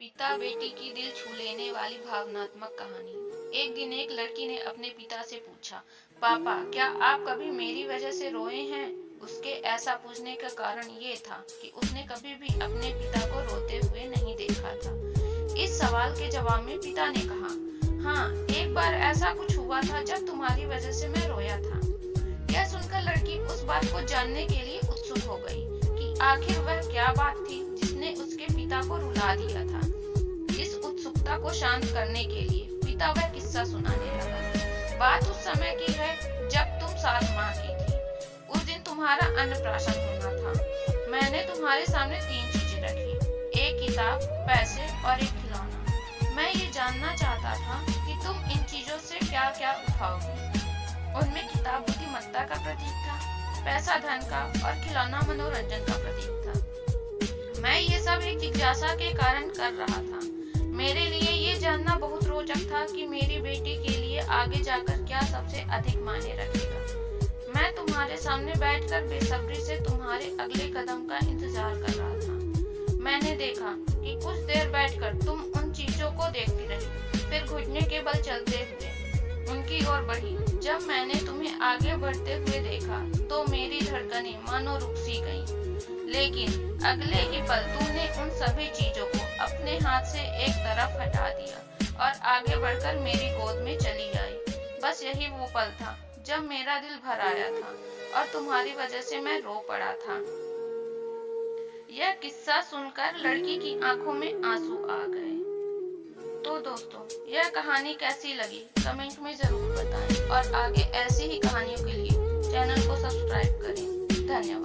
पिता बेटी की दिल छू लेने वाली भावनात्मक कहानी। एक दिन एक लड़की ने अपने पिता से पूछा, पापा क्या आप कभी मेरी वजह से रोए हैं? उसके ऐसा पूछने का कारण ये था कि उसने कभी भी अपने पिता को रोते हुए नहीं देखा था। इस सवाल के जवाब में पिता ने कहा, हाँ, एक बार ऐसा कुछ हुआ था जब तुम्हारी वजह से मैं रोया था। यह सुनकर लड़की उस बात को जानने के लिए उत्सुक हो गई कि आखिर वह क्या बात थी जिसने उसके पिता को रुला दिया था। इस उत्सुकता को शांत करने के लिए पिता वह किस्सा सुनाने लगा। बात उस समय की है जब तुम 7 माह की थी। उस दिन तुम्हारा अन्नप्राशन होना था। मैंने तुम्हारे सामने 3 चीजें रखी, एक किताब, पैसे और एक खिलौना। मैं ये जानना चाहता था कि तुम इन चीजों से क्या क्या उठाओगी। उनमें किताब बुद्धिमत्ता का प्रतीक था, पैसा धन का और खिलौना मनोरंजन का प्रतीक था। मैं ये सब एक जिज्ञासा के कारण कर रहा था। मेरे लिए ये जानना बहुत रोचक था कि मेरी बेटी के लिए आगे जाकर क्या सबसे अधिक मायने रखेगा। मैं तुम्हारे सामने बैठकर बेसब्री से तुम्हारे अगले कदम का इंतजार कर रहा था। मैंने देखा कि कुछ देर बैठकर तुम उन चीजों को देखती रही, फिर घुटने के बल चलते हुए उनकी ओर बढ़ी। जब मैंने तुम्हें आगे बढ़ते हुए देखा तो मेरी धड़कनें मानो रुक सी गईं। लेकिन अगले ही पल तुमने उन सभी चीजों को अपने हाथ से एक तरफ हटा दिया और आगे बढ़कर मेरी गोद में चली आई। बस यही वो पल था जब मेरा दिल भर आया था और तुम्हारी वजह से मैं रो पड़ा था। यह किस्सा सुनकर लड़की की आंखों में आंसू आ गए। तो दोस्तों, यह कहानी कैसी लगी कमेंट में जरूर बताएं और आगे ऐसी ही कहानियों के लिए चैनल को सब्सक्राइब करें। धन्यवाद।